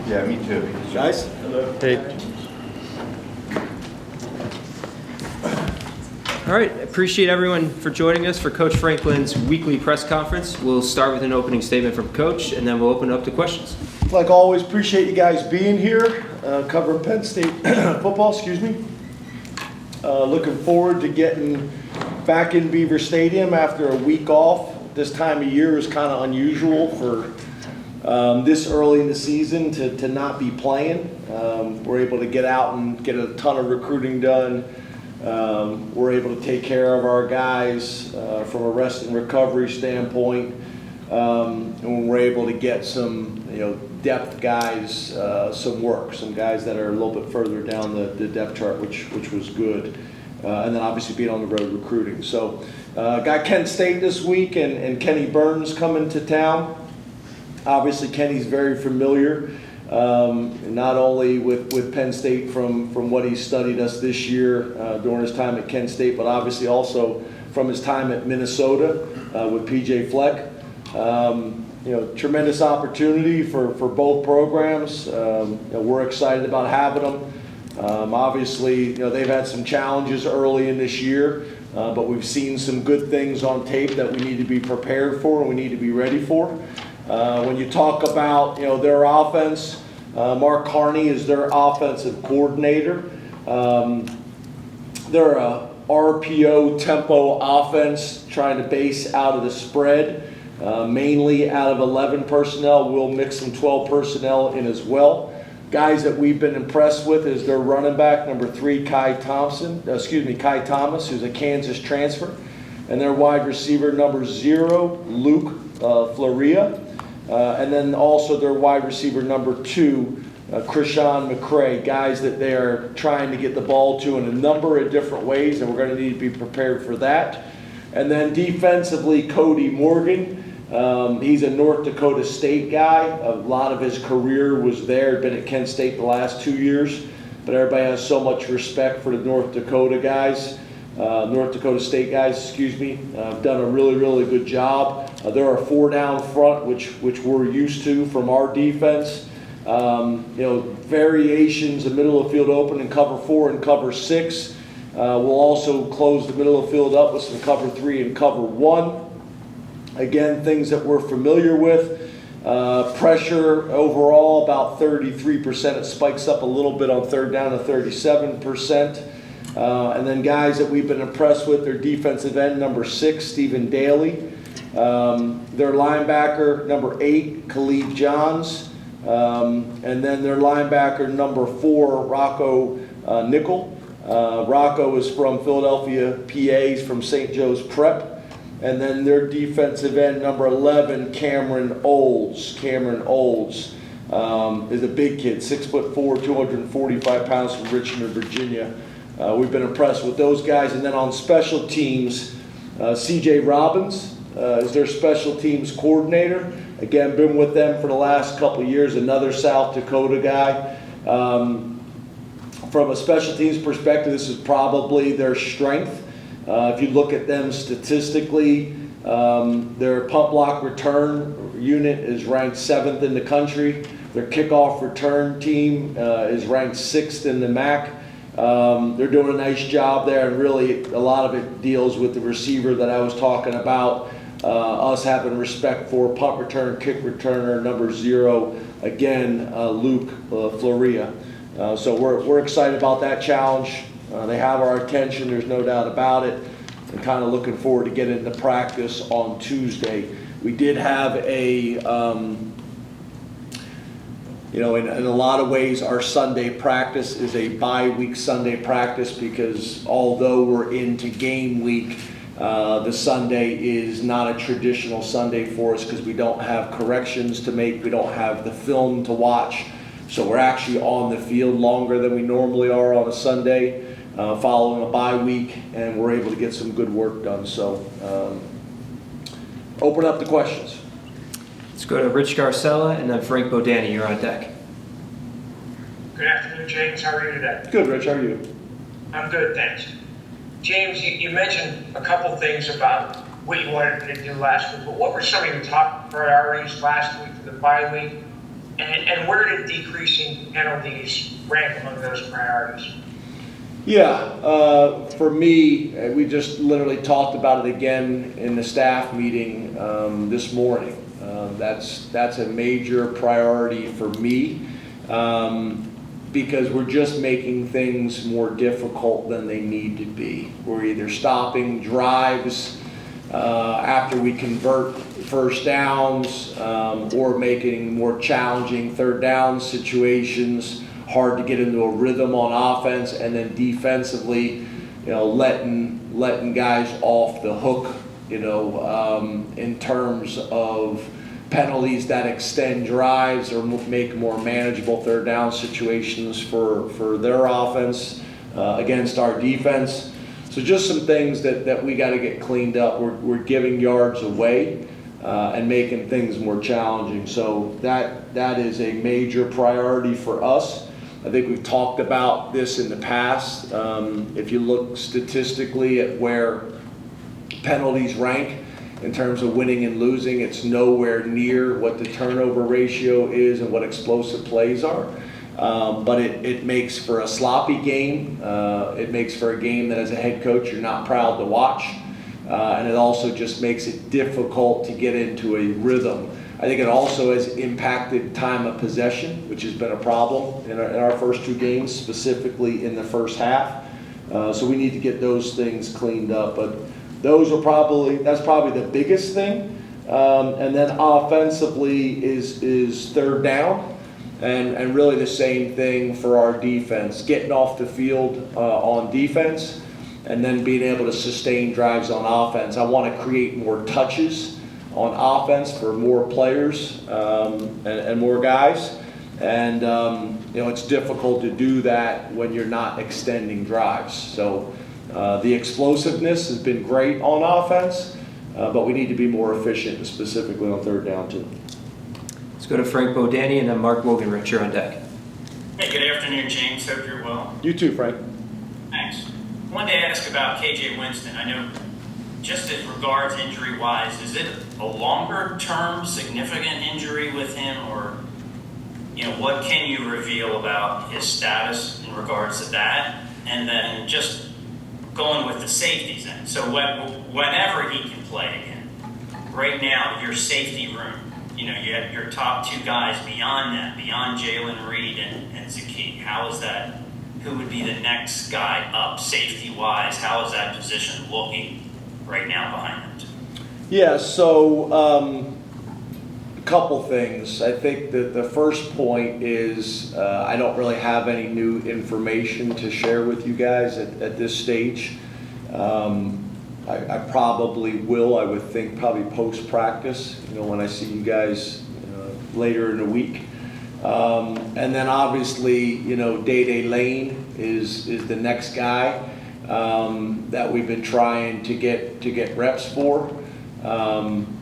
Yeah, me too. Guys? Hello. Hey. All right, appreciate everyone for joining us for Coach Franklin's weekly press conference. We'll start with an opening statement from Coach, and then we'll open it up to questions. Like always, appreciate you guys being here, covering Penn State football, Looking forward to getting back in Beaver Stadium after a week off. This time of year is kind of unusual for this early in the season to not be playing. We're able to get out and get a ton of recruiting done. We're able to take care of our guys from a rest and recovery standpoint, and we're able to get some depth guys some work, some guys that are a little bit further down the depth chart, which was good, and then obviously being on the road recruiting. So got Penn State this week and Kenny Burns coming to town. Obviously Kenny's very familiar, not only with Penn State from what he studied us this year during his time at Kent State, but obviously also from his time at Minnesota with PJ Fleck. Tremendous opportunity for both programs. We're excited about having them. Obviously, they've had some challenges early in this year, but we've seen some good things on tape that we need to be prepared for and we need to be ready for. When you talk about their offense, Mark Carney is their offensive coordinator. They're a RPO tempo offense trying to base out of the spread. Mainly out of 11 personnel. We'll mix some 12 personnel in as well. Guys that we've been impressed with is their running back, number 3, Kai Thomas, who's a Kansas transfer. And their wide receiver, number 0, Luke Floria. And then also their wide receiver, number 2, Krishan McCray. Guys that they are trying to get the ball to in a number of different ways, and we're going to need to be prepared for that. And then defensively, Cody Morgan. He's a North Dakota State guy. A lot of his career was there, been at Kent State the last 2 years, but everybody has so much respect for the North Dakota State guys, done a really, really good job. They're a 4-down front, which we're used to from our defense. Variations, the middle of the field open in cover 4 and cover 6. We'll also close the middle of the field up with some cover 3 and cover 1. Again, things that we're familiar with. Pressure overall about 33%. It spikes up a little bit on third down to 37%. And then guys that we've been impressed with, their defensive end, number 6, Stephen Daly. Their linebacker, number 8, Khalid Johns. And then their linebacker, number 4, Rocco Nickel. Rocco is from Philadelphia, PA. He's from St. Joe's Prep. And then their defensive end, number 11, Cameron Olds. Cameron Olds is a big kid, 6'4", 245 pounds from Richmond, Virginia. We've been impressed with those guys. And then on special teams, CJ Robbins is their special teams coordinator. Again, been with them for the last couple of years, another South Dakota guy. From a special teams perspective, this is probably their strength. If you look at them statistically, their punt block return unit is ranked 7th in the country. Their kickoff return team is ranked 6th in the MAC. They're doing a nice job there, and really a lot of it deals with the receiver that I was talking about, us having respect for punt return, kick returner, number 0, again, Luke Floria. So we're excited about that challenge. They have our attention, there's no doubt about it, and kind of looking forward to getting into practice on Tuesday. We did have in a lot of ways, our Sunday practice is a bye-week Sunday practice because although we're into game week, the Sunday is not a traditional Sunday for us because we don't have corrections to make, we don't have the film to watch. So we're actually on the field longer than we normally are on a Sunday, following a bye week, and we're able to get some good work done. So open up the questions. Let's go to Rich Garcella and then Frank Bodani. You're on deck. Good afternoon, James. How are you today? Good, Rich. How are you? I'm good, thanks. James, you mentioned a couple things about what you wanted to do last week, but what were some of your top priorities last week for the bye week? And where did decreasing penalties rank among those priorities? Yeah, for me, we just literally talked about it again in the staff meeting this morning. That's a major priority for me because we're just making things more difficult than they need to be. We're either stopping drives after we convert first downs or making more challenging third down situations, hard to get into a rhythm on offense, and then defensively, letting guys off the hook, in terms of penalties that extend drives or make more manageable third down situations for their offense against our defense. So just some things that we got to get cleaned up. We're giving yards away and making things more challenging. So that is a major priority for us. I think we've talked about this in the past. If you look statistically at where penalties rank in terms of winning and losing, it's nowhere near what the turnover ratio is and what explosive plays are. But it makes for a sloppy game. It makes for a game that as a head coach you're not proud to watch. And it also just makes it difficult to get into a rhythm. I think it also has impacted time of possession, which has been a problem in our first two games, specifically in the first half. So we need to get those things cleaned up. But that's probably the biggest thing. And then offensively is third down. And really the same thing for our defense, getting off the field on defense and then being able to sustain drives on offense. I want to create more touches on offense for more players and more guys. And, it's difficult to do that when you're not extending drives. So the explosiveness has been great on offense, but we need to be more efficient, specifically on third down too. Let's go to Frank Bodani and then Mark Wogenrich. You're on deck. Hey, good afternoon, James. Hope you're well. You too, Frank. Thanks. Wanted to ask about KJ Winston. I know, just as regards injury-wise, is it a longer-term significant injury with him, or what can you reveal about his status in regards to that? And then just going with the safeties in. So whenever he can play again, right now, your safety room, you have your top two guys beyond that, beyond Jalen Reed and Zaki. How is that? Who would be the next guy up safety-wise? How is that position looking right now behind them two? Yeah, so a couple things. I think that the first point is I don't really have any new information to share with you guys at this stage. I probably will, I would think, probably post-practice, when I see you guys later in the week. And then obviously, Day Lane is the next guy that we've been trying to get reps for.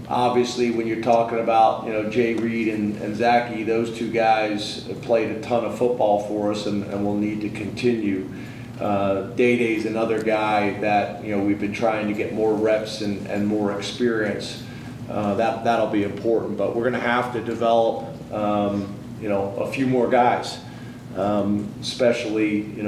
Obviously, when you're talking about Jay Reed and Zaki, those two guys have played a ton of football for us and will need to continue. Day's another guy that we've been trying to get more reps and more experience. That'll be important, but we're going to have to develop a few more guys, especially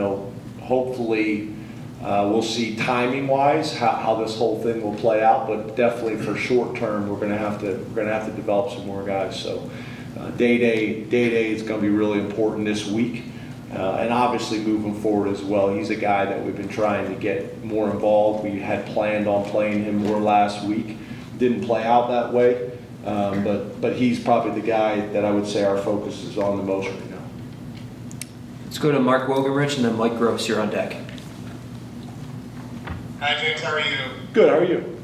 hopefully. We'll see timing-wise how this whole thing will play out, but definitely for short term, we're going to have to develop some more guys. So, Day is going to be really important this week, and obviously moving forward as well. He's a guy that we've been trying to get more involved. We had planned on playing him more last week, didn't play out that way, but he's probably the guy that I would say our focus is on the most right now. Let's go to Mark Wogenrich and then Mike Gross. You're on deck. Hi, James. How are you? Good. How are you?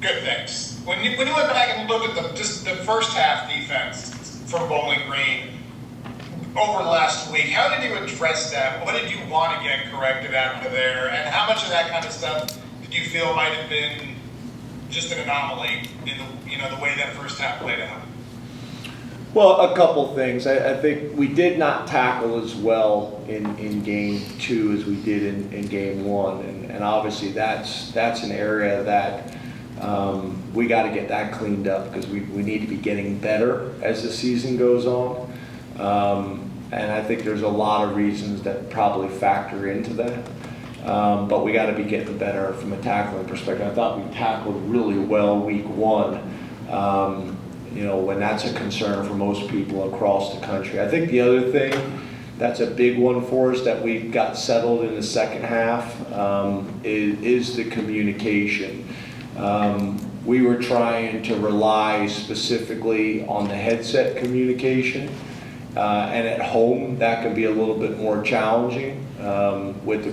Good, thanks. When you went back and looked at the first half defense from Bowling Green over last week, how did you address that? What did you want to get corrected after there? And how much of that kind of stuff did you feel might have been just an anomaly in the way that first half played out? Well, a couple things. I think we did not tackle as well in game two as we did in game one, and obviously that's an area that we got to get that cleaned up because we need to be getting better as the season goes on. And I think there's a lot of reasons that probably factor into that. But we got to be getting better from a tackling perspective. I thought we tackled really well week one, when that's a concern for most people across the country. I think the other thing that's a big one for us that we got settled in the second half is the communication. We were trying to rely specifically on the headset communication. And at home, that can be a little bit more challenging with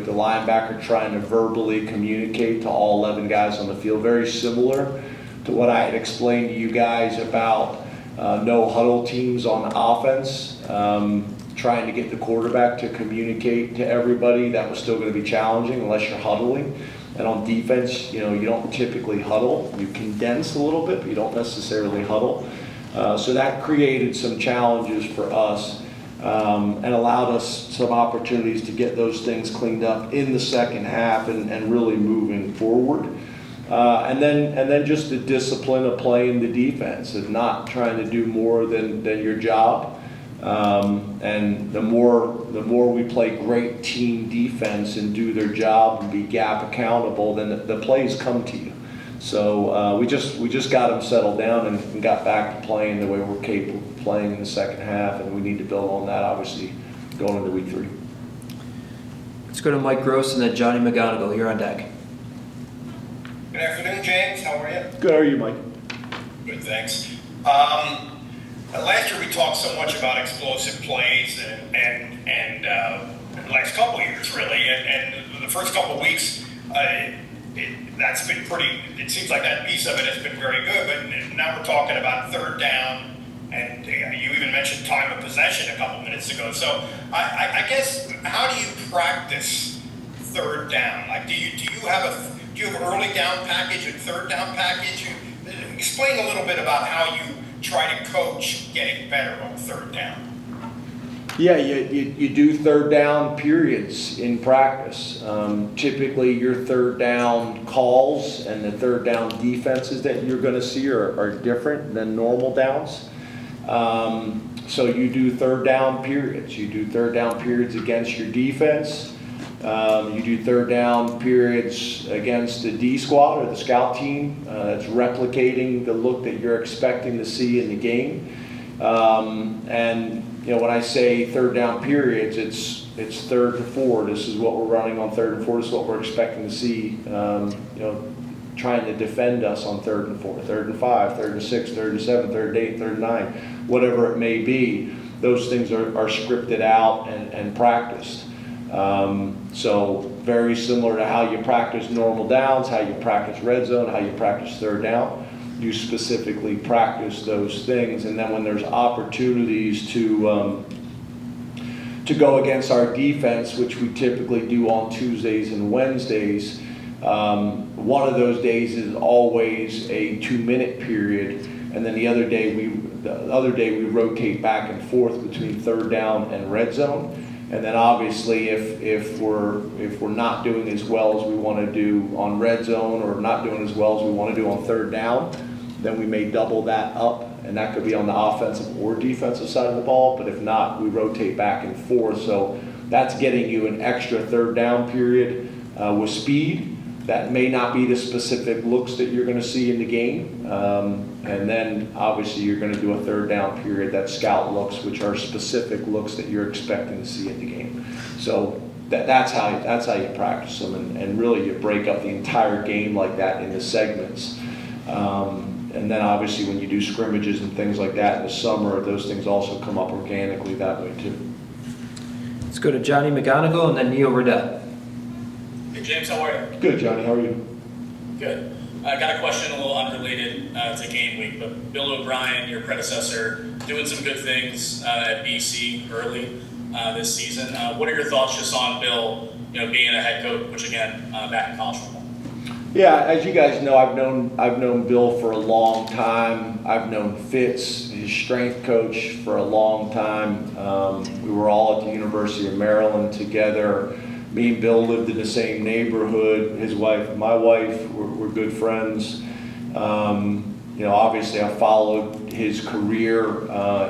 the linebacker trying to verbally communicate to all 11 guys on the field. Very similar to what I had explained to you guys about no huddle teams on offense, trying to get the quarterback to communicate to everybody. That was still going to be challenging unless you're huddling. And on defense, you don't typically huddle. You condense a little bit, but you don't necessarily huddle. So that created some challenges for us and allowed us some opportunities to get those things cleaned up in the second half and really moving forward. And then just the discipline of playing the defense and not trying to do more than your job. And the more we play great team defense and do their job and be gap accountable, then the plays come to you. So we just got them settled down and got back to playing the way we're capable of playing in the second half, and we need to build on that, obviously, going into week 3. Let's go to Mike Gross and then Johnny McGonigal. You're on deck. Good afternoon, James. How are you? Good, how are you, Mike? Good, thanks. Last year we talked so much about explosive plays and the last couple of years, really, and the first couple of weeks, that's been pretty, it seems like that piece of it has been very good, but now we're talking about third down, and you even mentioned time of possession a couple minutes ago. So I guess, how do you practice third down? Like, do you have an early down package and third down package? Explain a little bit about how you try to coach getting better on third down. Yeah, you do third down periods in practice. Typically, your third down calls and the third down defenses that you're going to see are different than normal downs. So you do third down periods. You do third down periods against your defense. You do third down periods against the D squad or the scout team that's replicating the look that you're expecting to see in the game. And when I say third down periods, it's 3rd to 4. This is what we're running on 3rd and 4. This is what we're expecting to see. Trying to defend us on 3rd and 4, 3rd and 5, 3rd and 6, 3rd and 7, 3rd and 8, 3rd and 9, whatever it may be. Those things are scripted out and practiced. So very similar to how you practice normal downs, how you practice red zone, how you practice third down. You specifically practice those things, and then when there's opportunities to go against our defense, which we typically do on Tuesdays and Wednesdays, one of those days is always a 2-minute period, and then the other day we rotate back and forth between third down and red zone. And then obviously if we're not doing as well as we want to do on red zone or not doing as well as we want to do on third down, then we may double that up, and that could be on the offensive or defensive side of the ball. But if not, we rotate back and forth. So that's getting you an extra third down period with speed. That may not be the specific looks that you're going to see in the game. And then obviously you're going to do a third down period, that scout looks, which are specific looks that you're expecting to see in the game. So that's how you practice them, and really you break up the entire game like that into segments. And then obviously when you do scrimmages and things like that in the summer, those things also come up organically that way too. Let's go to Johnny McGonigal and then Neil Riddell. Hey James, how are you? Good, Johnny. How are you? Good. I got a question a little unrelated to game week, but Bill O'Brien, your predecessor, doing some good things at BC early this season. What are your thoughts just on Bill, being a head coach, which again, back in college football? Yeah, as you guys know, I've known Bill for a long time. I've known Fitz, his strength coach, for a long time. We were all at the University of Maryland together. Me and Bill lived in the same neighborhood. His wife and my wife were good friends. Obviously I followed his career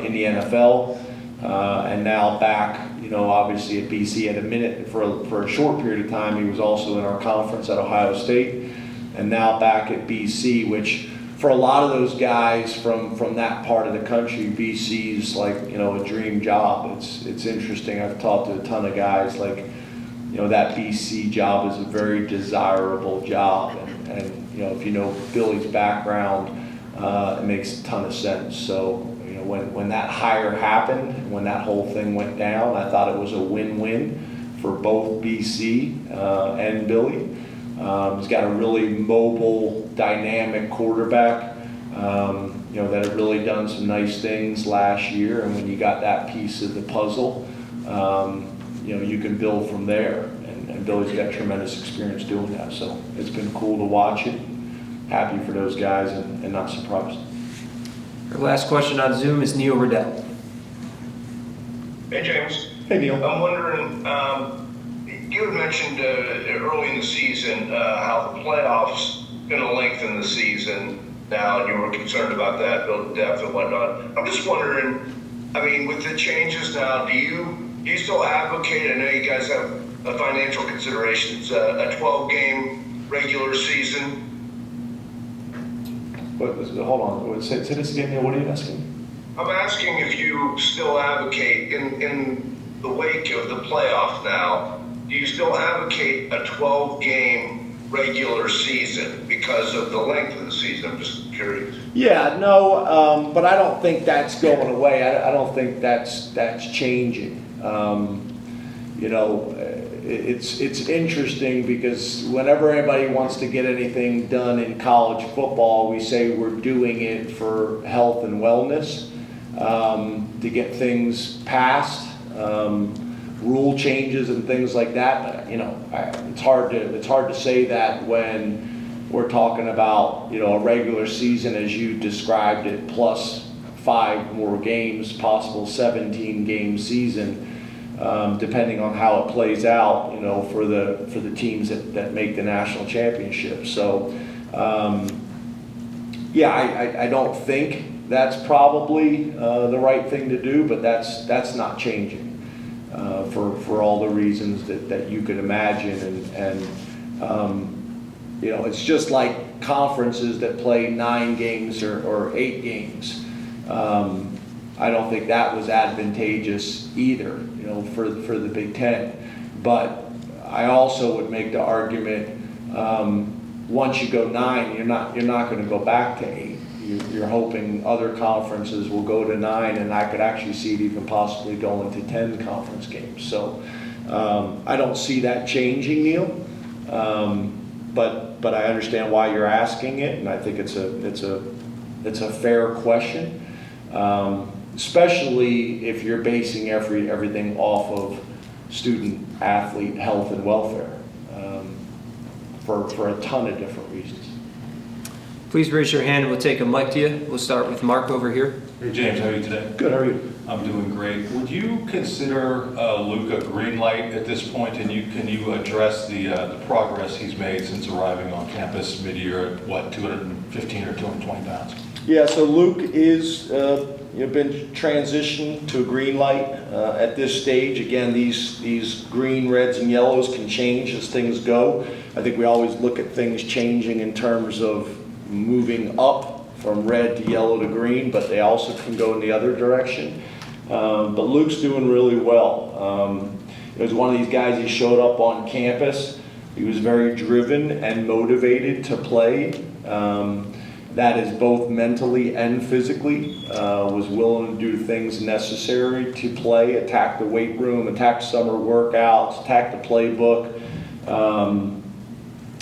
in the NFL. and now back, obviously at BC at a minute for a short period of time. He was also in our conference at Ohio State, and now back at BC, which for a lot of those guys from that part of the country, BC's like, a dream job. It's interesting. I've talked to a ton of guys like, that BC job is a very desirable job, and if you know Billy's background, it makes a ton of sense. So, when that hire happened, when that whole thing went down, I thought it was a win-win for both BC and Billy. He's got a really mobile, dynamic quarterback, that had really done some nice things last year. And when you got that piece of the puzzle, you can build from there. And Billy's got tremendous experience doing that. So it's been cool to watch it. Happy for those guys and not surprised. Our last question on Zoom is Neil Riddell. Hey, James. Hey, Neil. I'm wondering, you had mentioned early in the season how the playoffs going to lengthen the season now, and you were concerned about that, build depth and whatnot. I'm just wondering, with the changes now, do you still advocate, I know you guys have financial considerations, a 12-game regular season? Hold on. Say this again, Neil. What are you asking? I'm asking if you still advocate, in the wake of the playoff now, do you still advocate a 12-game regular season because of the length of the season? I'm just curious. Yeah, no, but I don't think that's going away. I don't think that's changing. It's interesting because whenever anybody wants to get anything done in college football, we say we're doing it for health and wellness, to get things passed, rule changes and things like that. It's hard to say that when we're talking about a regular season as you described it, plus 5 more games, possible 17-game season. Depending on how it plays out, for the teams that make the national championship. So, I don't think that's probably the right thing to do, but that's not changing for all the reasons that you could imagine. And it's just like conferences that play 9 games or 8 games. I don't think that was advantageous either, for the Big Ten. But I also would make the argument, once you go 9, you're not going to go back to 8. You're hoping other conferences will go to 9, and I could actually see it even possibly going to 10 conference games. So I don't see that changing, Neil. But I understand why you're asking it, and I think it's a fair question. Especially if you're basing everything off of student athlete health and welfare, for a ton of different reasons. Please raise your hand and we'll take a mic to you. We'll start with Mark over here. Hey James, how are you today? Good, how are you? I'm doing great. Would you consider Luke a green light at this point, and can you address the progress he's made since arriving on campus mid-year at 215 or 220 pounds? Yeah, so Luke is been transitioned to a green light at this stage. Again, these green, reds, and yellows can change as things go. I think we always look at things changing in terms of moving up from red to yellow to green, but they also can go in the other direction. But Luke's doing really well. He was one of these guys, he showed up on campus. He was very driven and motivated to play. That is both mentally and physically, was willing to do things necessary to play, attack the weight room, attack summer workouts, attack the playbook,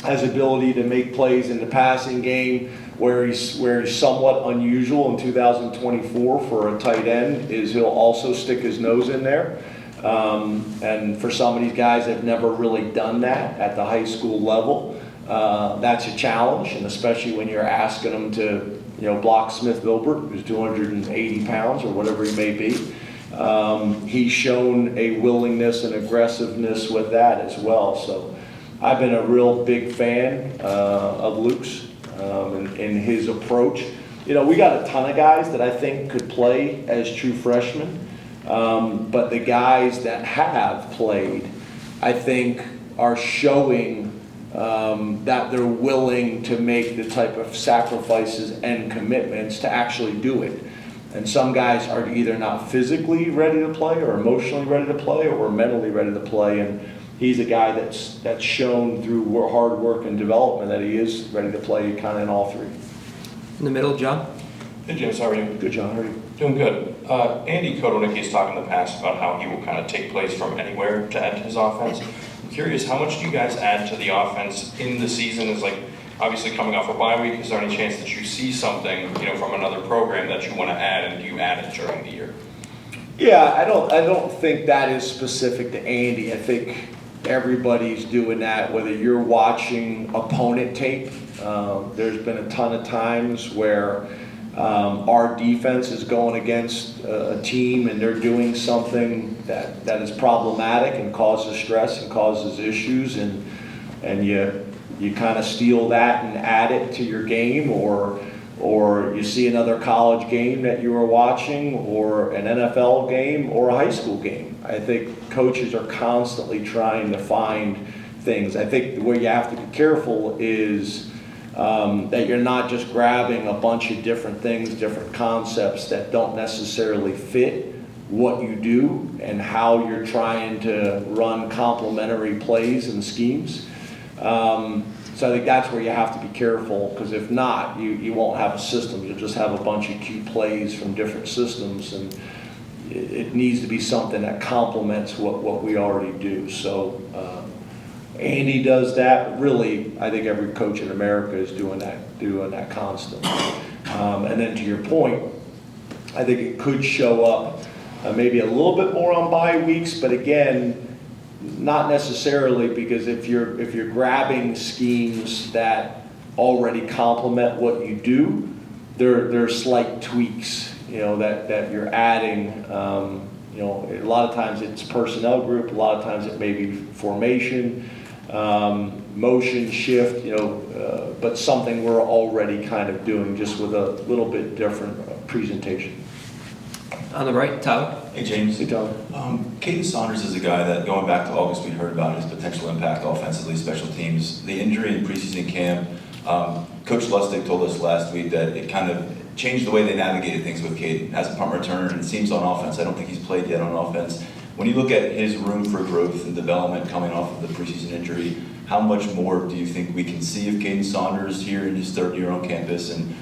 has ability to make plays in the passing game. Where he's somewhat unusual in 2024 for a tight end is he'll also stick his nose in there. And for some of these guys that have never really done that at the high school level, that's a challenge, and especially when you're asking them to, block Smith Vilbert, who's 280 pounds or whatever he may be. He's shown a willingness and aggressiveness with that as well. So I've been a real big fan of Luke's in his approach. We got a ton of guys that I think could play as true freshmen. But the guys that have played, I think, are showing that they're willing to make the type of sacrifices and commitments to actually do it. And some guys are either not physically ready to play or emotionally ready to play or mentally ready to play. And he's a guy that's shown through hard work and development that he is ready to play kind of in all three. In the middle, John? Hey James, how are you? Good, John. How are you? Doing good. Andy Kotelnicki's talked in the past about how he will kind of take plays from anywhere to add to his offense. I'm curious, how much do you guys add to the offense in the season? Is like, obviously coming off a bye week, is there any chance that you see something, from another program that you want to add, and do you add it during the year? Yeah, I don't think that is specific to Andy. I think everybody's doing that, whether you're watching opponent tape. There's been a ton of times where our defense is going against a team and they're doing something that is problematic and causes stress and causes issues, and you kind of steal that and add it to your game, or you see another college game that you were watching, or an NFL game, or a high school game. I think coaches are constantly trying to find things. I think the way you have to be careful is that you're not just grabbing a bunch of different things, different concepts that don't necessarily fit what you do and how you're trying to run complementary plays and schemes. So I think that's where you have to be careful, because if not, you won't have a system. You'll just have a bunch of cute plays from different systems, and it needs to be something that complements what we already do. So Andy does that, but really, I think every coach in America is doing that constantly. And then to your point, I think it could show up maybe a little bit more on bye weeks, but again, not necessarily, because if you're grabbing schemes that already complement what you do, there are slight tweaks, that you're adding. A lot of times it's personnel group, a lot of times it may be formation, motion shift, but something we're already kind of doing, just with a little bit different presentation. On the right, Tyler? Hey, James. Hey, Tyler. Caden Saunders is a guy that, going back to August, we heard about his potential impact offensively, special teams. The injury in preseason camp, Coach Lustig told us last week that it kind of changed the way they navigated things with Caden. As a punt returner, and it seems on offense, I don't think he's played yet on offense. When you look at his room for growth and development coming off of the preseason injury, how much more do you think we can see of Caden Saunders here in his third year on campus? And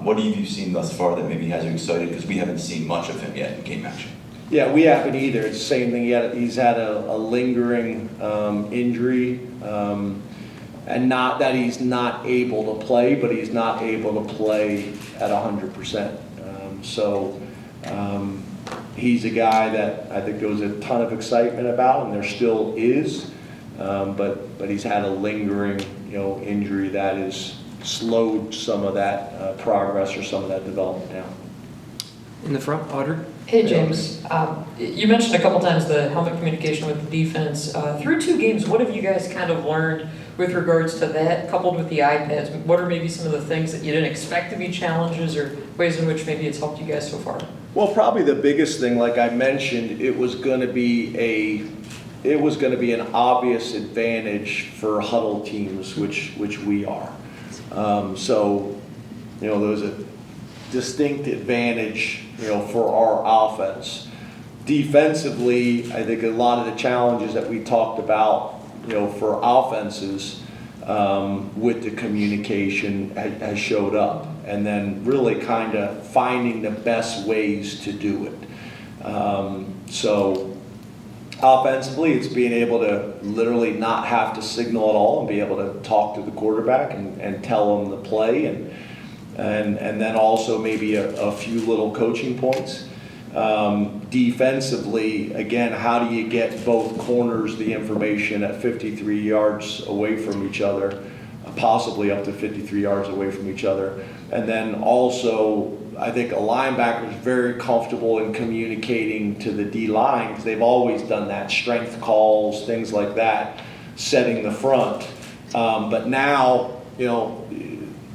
what have you seen thus far that maybe has you excited? Because we haven't seen much of him yet in game action. Yeah, we haven't either. It's the same thing. He's had a lingering injury, and not that he's not able to play, but he's not able to play at 100%. He's a guy that I think there was a ton of excitement about, and there still is, but he's had a lingering, injury that has slowed some of that progress or some of that development down. In the front, Audrey? Hey, James. You mentioned a couple times the helmet communication with the defense. Through 2 games, what have you guys kind of learned with regards to that, coupled with the iPads? What are maybe some of the things that you didn't expect to be challenges, or ways in which maybe it's helped you guys so far? Well, probably the biggest thing, like I mentioned, it was going to be an obvious advantage for huddle teams, which we are. There was a distinct advantage, for our offense. Defensively, I think a lot of the challenges that we talked about, for offenses with the communication has showed up, and then really kind of finding the best ways to do it. Offensively, it's being able to literally not have to signal at all and be able to talk to the quarterback and tell them the play, and then also maybe a few little coaching points. Defensively, again, how do you get both corners the information at 53 yards away from each other, possibly up to 53 yards away from each other? And then also, I think a linebacker is very comfortable in communicating to the D-line, because they've always done that, strength calls, things like that, setting the front. But now,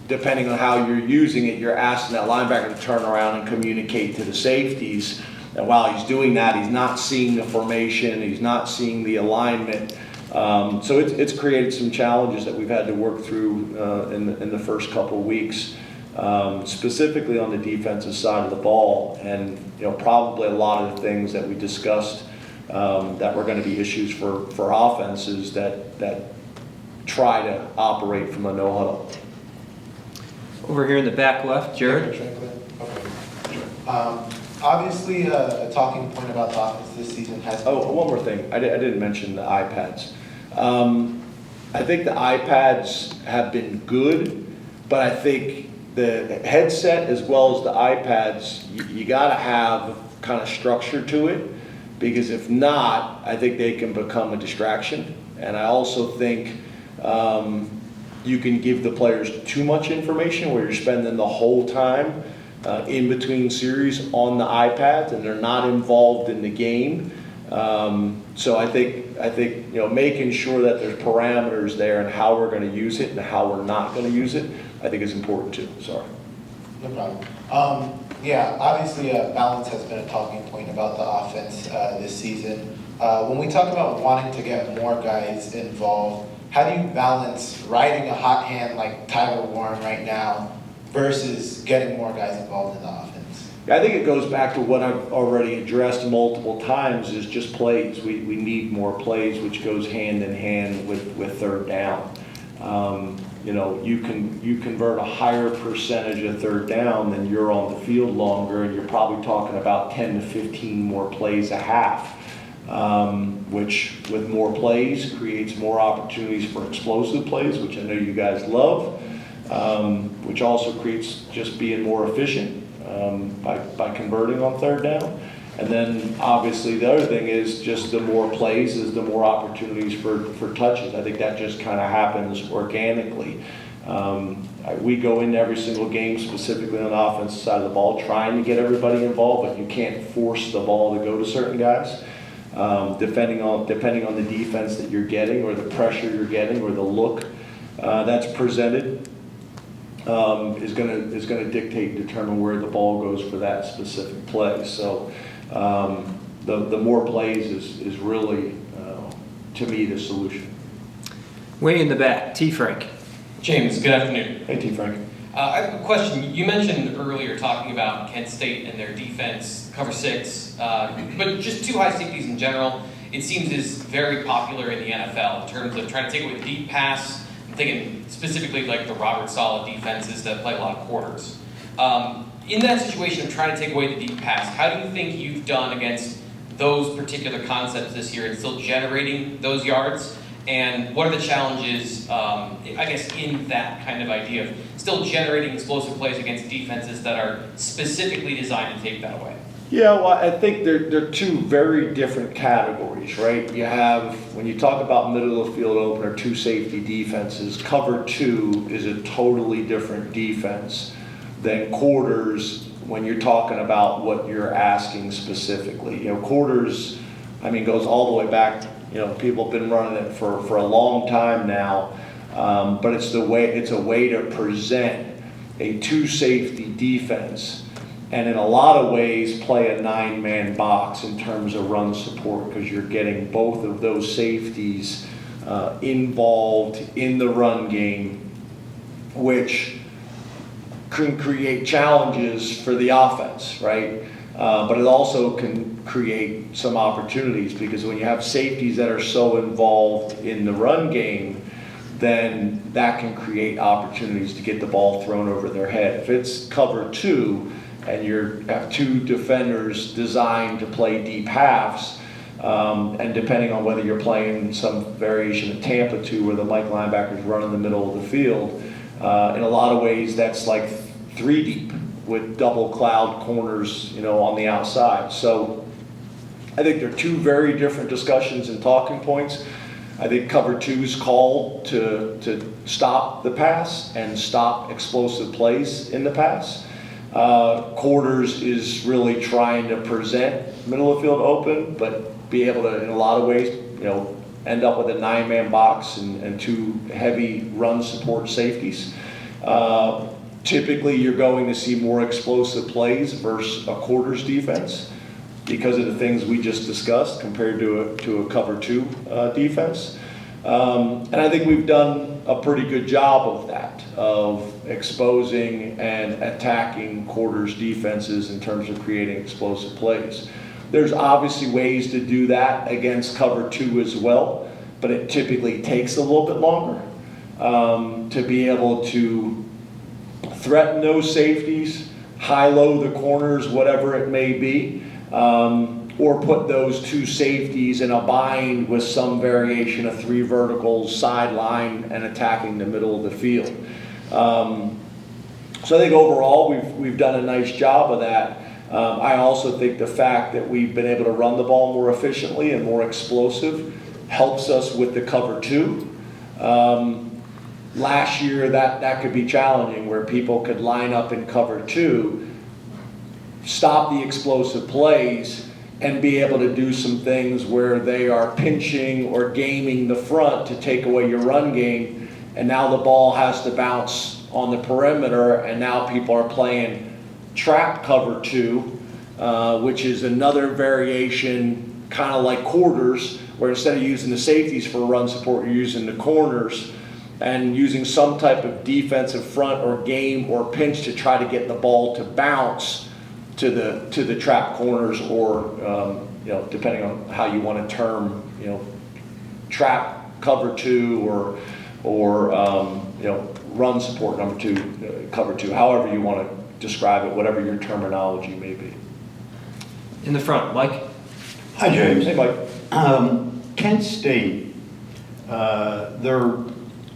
depending on how you're using it, you're asking that linebacker to turn around and communicate to the safeties. And while he's doing that, he's not seeing the formation, he's not seeing the alignment. So it's created some challenges that we've had to work through in the first couple of weeks, specifically on the defensive side of the ball. And probably a lot of the things that we discussed that were going to be issues for offenses that try to operate from a no huddle. Over here in the back left, Jared. Obviously, a talking point about the offense this season has been... Oh, one more thing. I didn't mention the iPads. I think the iPads have been good, but I think the headset as well as the iPads, you got to have kind of structure to it, because if not, I think they can become a distraction. And I also think you can give the players too much information where you're spending the whole time in between series on the iPads and they're not involved in the game. So I think making sure that there's parameters there and how we're going to use it and how we're not going to use it, I think is important too. Sorry. No problem. Yeah, obviously balance has been a talking point about the offense this season. When we talk about wanting to get more guys involved, how do you balance riding a hot hand like Tyler Warren right now versus getting more guys involved in the offense? I think it goes back to what I've already addressed multiple times, is just plays. We need more plays, which goes hand in hand with third down. You convert a higher percentage of third down, then you're on the field longer, and you're probably talking about 10 to 15 more plays a half, which with more plays creates more opportunities for explosive plays, which I know you guys love, which also creates just being more efficient by converting on third down. And then obviously the other thing is just the more plays is the more opportunities for touches. I think that just kind of happens organically. We go into every single game, specifically on the offensive side of the ball, trying to get everybody involved, but you can't force the ball to go to certain guys. Depending on the defense that you're getting, or the pressure you're getting, or the look that's presented, is going to dictate and determine where the ball goes for that specific play. So the more plays is really, to me, the solution. Way in the back, T. Frank. James, good afternoon. Hey, T. Frank. I have a question. You mentioned earlier talking about Kent State and their defense, cover 6, but just 2 high safeties in general, it seems is very popular in the NFL in terms of trying to take away the deep pass. I'm thinking specifically like the Robert Saleh defenses that play a lot of quarters. In that situation of trying to take away the deep pass, how do you think you've done against those particular concepts this year and still generating those yards? And what are the challenges, I guess, in that kind of idea of still generating explosive plays against defenses that are specifically designed to take that away? Yeah, well, I think they're 2 very different categories, right? You have, when you talk about middle of field opener, 2 safety defenses, cover 2 is a totally different defense than quarters when you're talking about what you're asking specifically. Quarters, goes all the way back. People have been running it for a long time now, but it's a way to present a 2 safety defense, and in a lot of ways play a 9-man box in terms of run support, because you're getting both of those safeties involved in the run game, which can create challenges for the offense, right? But it also can create some opportunities, because when you have safeties that are so involved in the run game, then that can create opportunities to get the ball thrown over their head. If it's cover 2 and you have 2 defenders designed to play deep halves, and depending on whether you're playing some variation of Tampa 2 where the Mike linebackers run in the middle of the field, in a lot of ways that's like 3 deep with double cloud corners, on the outside. So I think they're 2 very different discussions and talking points. I think cover 2's call to stop the pass and stop explosive plays in the pass. Quarters is really trying to present middle of field open, but be able to, in a lot of ways, end up with a 9-man box and 2 heavy run support safeties. Typically, you're going to see more explosive plays versus a quarters defense. because of the things we just discussed compared to a cover 2 defense. And I think we've done a pretty good job of that, of exposing and attacking quarters defenses in terms of creating explosive plays. There's obviously ways to do that against cover 2 as well, but it typically takes a little bit longer to be able to threaten those safeties, high-low the corners, whatever it may be, or put those 2 safeties in a bind with some variation of 3 verticals, sideline, and attacking the middle of the field. So I think overall we've done a nice job of that. I also think the fact that we've been able to run the ball more efficiently and more explosive helps us with the cover 2. Last year that could be challenging, where people could line up in cover 2, stop the explosive plays, and be able to do some things where they are pinching or gaming the front to take away your run game, and now the ball has to bounce on the perimeter, and now people are playing trap cover 2, which is another variation, kind of like quarters, where instead of using the safeties for run support, you're using the corners and using some type of defensive front or game or pinch to try to get the ball to bounce to the trap corners, or depending on how you want to term, trap cover 2 or run support number 2, cover 2, however you want to describe it, whatever your terminology may be. In the front, Mike. Hi, James. Hey, Mike. Kent State, they're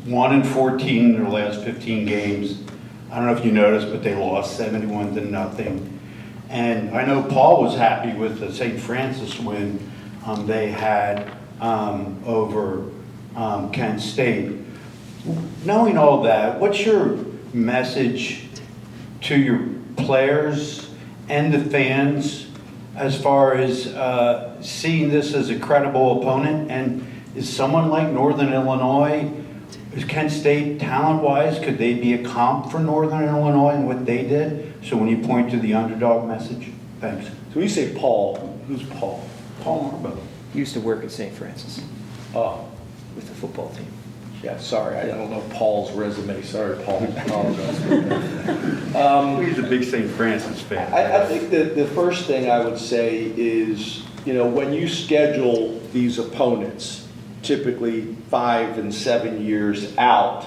1-14 in their last 15 games. I don't know if you noticed, but they lost 71-0. And I know Paul was happy with the St. Francis win they had over Kent State. Knowing all that, what's your message to your players and the fans as far as seeing this as a credible opponent? And is someone like Northern Illinois, is Kent State talent-wise, could they be a comp for Northern Illinois and what they did? So when you point to the underdog message? Thanks. So when you say Paul, who's Paul? Paul Marbo. He used to work at St. Francis. Oh. With the football team. Yeah, sorry, I don't know Paul's resume. Sorry, Paul. He's a big St. Francis fan. I think that the first thing I would say is, when you schedule these opponents, typically 5 and 7 years out,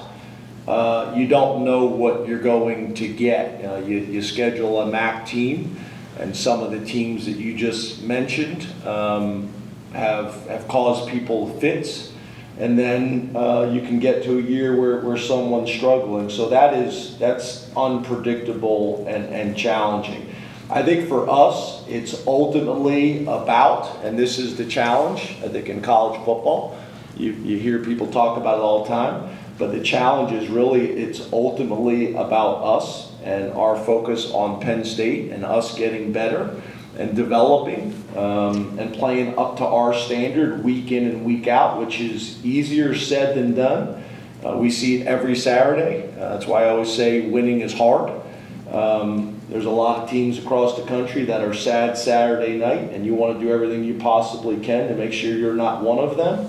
you don't know what you're going to get. You schedule a MAC team, and some of the teams that you just mentioned have caused people fits. And then you can get to a year where someone's struggling. So that's unpredictable and challenging. I think for us, it's ultimately about, and this is the challenge, I think in college football, you hear people talk about it all the time, but the challenge is really, it's ultimately about us and our focus on Penn State and us getting better and developing and playing up to our standard week in and week out, which is easier said than done. We see it every Saturday. That's why I always say winning is hard. There's a lot of teams across the country that are sad Saturday night, and you want to do everything you possibly can to make sure you're not one of them.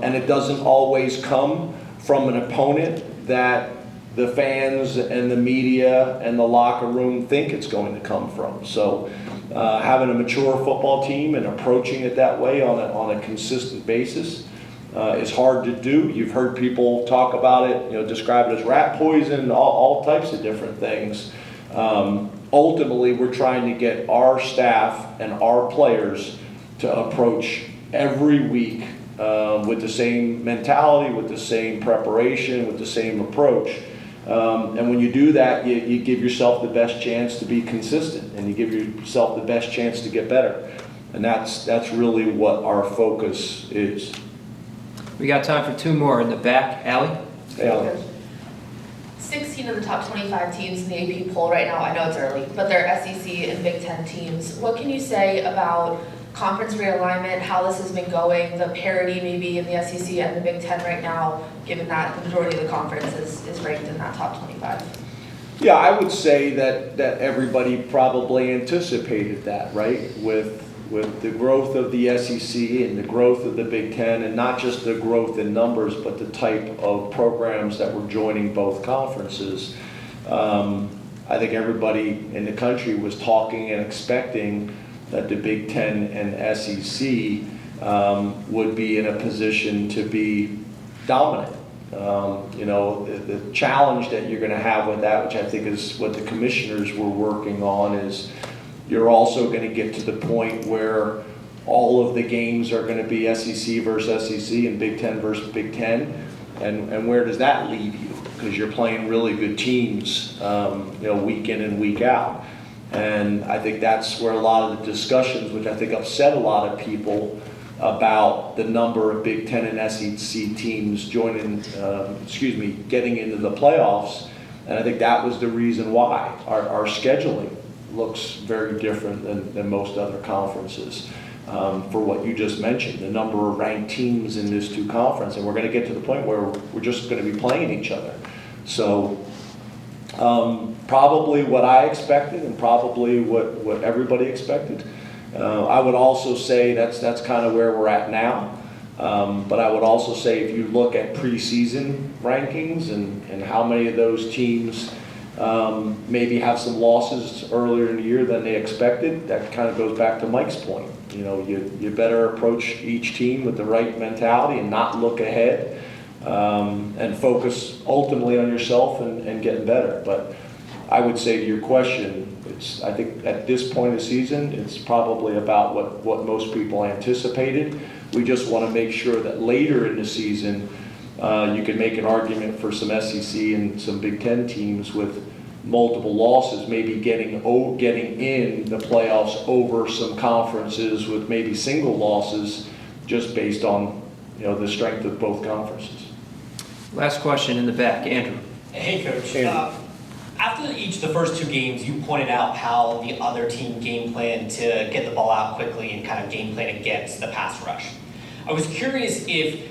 And it doesn't always come from an opponent that the fans and the media and the locker room think it's going to come from. So having a mature football team and approaching it that way on a consistent basis is hard to do. You've heard people talk about it, describe it as rat poison, all types of different things. Ultimately, we're trying to get our staff and our players to approach every week with the same mentality, with the same preparation, with the same approach. And when you do that, you give yourself the best chance to be consistent, and you give yourself the best chance to get better. And that's really what our focus is. We got time for 2 more in the back. Allie? Hey, Allie. 16 of the top 25 teams in the AP poll right now, I know it's early, but they're SEC and Big Ten teams. What can you say about conference realignment, how this has been going, the parity maybe in the SEC and the Big Ten right now, given that the majority of the conference is ranked in that top 25? Yeah, I would say that everybody probably anticipated that, right? With the growth of the SEC and the growth of the Big Ten, and not just the growth in numbers, but the type of programs that were joining both conferences. I think everybody in the country was talking and expecting that the Big Ten and SEC would be in a position to be dominant. The challenge that you're going to have with that, which I think is what the commissioners were working on, is you're also going to get to the point where all of the games are going to be SEC versus SEC and Big Ten versus Big Ten. And where does that leave you? Because you're playing really good teams, week in and week out. And I think that's where a lot of the discussions, which I think upset a lot of people about the number of Big Ten and SEC teams getting into the playoffs. And I think that was the reason why our scheduling looks very different than most other conferences. For what you just mentioned, the number of ranked teams in this two conferences, and we're going to get to the point where we're just going to be playing each other. So probably what I expected, and probably what everybody expected. I would also say that's kind of where we're at now. But I would also say if you look at preseason rankings and how many of those teams maybe have some losses earlier in the year than they expected, that kind of goes back to Mike's point. You better approach each team with the right mentality and not look ahead, and focus ultimately on yourself and getting better. But I would say to your question, I think at this point of the season, it's probably about what most people anticipated. We just want to make sure that later in the season, you can make an argument for some SEC and some Big Ten teams with multiple losses, maybe getting in the playoffs over some conferences with maybe single losses, just based on the strength of both conferences. Last question in the back, Andrew. Hey, Coach. Andrew. After each of the first two games, you pointed out how the other team game planned to get the ball out quickly and kind of game plan against the pass rush. I was curious if,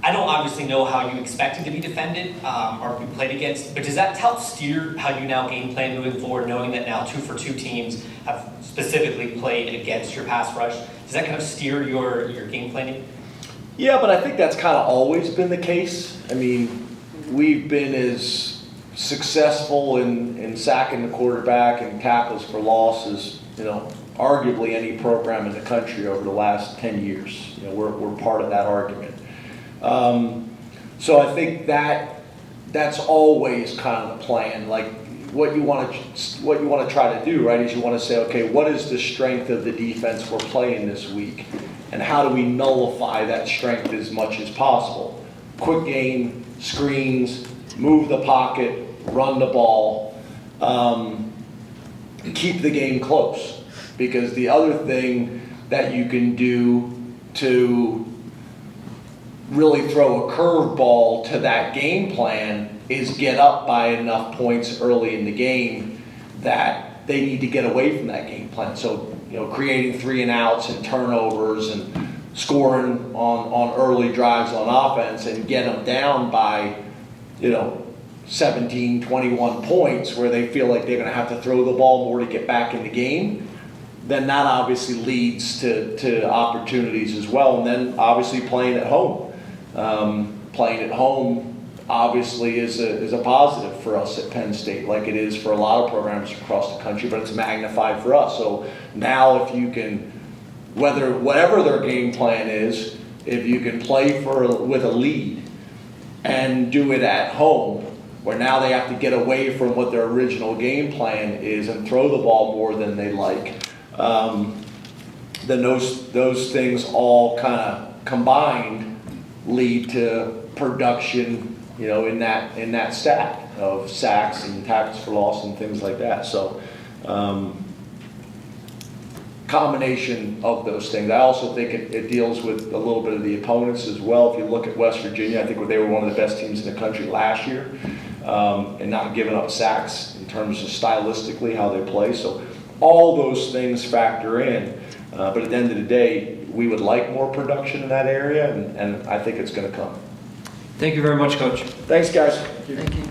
I don't obviously know how you expected to be defended or be played against, but does that help steer how you now game plan moving forward, knowing that now 2 for 2 teams have specifically played against your pass rush? Does that kind of steer your game planning? Yeah, but I think that's kind of always been the case. I mean, we've been as successful in sacking the quarterback and tackles for loss as, arguably any program in the country over the last 10 years. We're part of that argument. So I think that's always kind of the plan. Like what you want to try to do, right, is you want to say, okay, what is the strength of the defense we're playing this week, and how do we nullify that strength as much as possible? Quick game, screens, move the pocket, run the ball, keep the game close. Because the other thing that you can do to really throw a curveball to that game plan is get up by enough points early in the game that they need to get away from that game plan. So, creating 3 and outs and turnovers and scoring on early drives on offense and get them down by, 17, 21 points where they feel like they're going to have to throw the ball more to get back in the game, then that obviously leads to opportunities as well. And then obviously playing at home. Playing at home obviously is a positive for us at Penn State, like it is for a lot of programs across the country, but it's magnified for us. So now if you can, whatever their game plan is, if you can play with a lead and do it at home, where now they have to get away from what their original game plan is and throw the ball more than they like, then those things all kind of combined lead to production, in that stack of sacks and tackles for loss and things like that. So combination of those things. I also think it deals with a little bit of the opponents as well. If you look at West Virginia, I think they were one of the best teams in the country last year, and not giving up sacks in terms of stylistically how they play. So all those things factor in. But at the end of the day, we would like more production in that area, and I think it's going to come. Thank you very much, Coach. Thanks, guys. Thank you.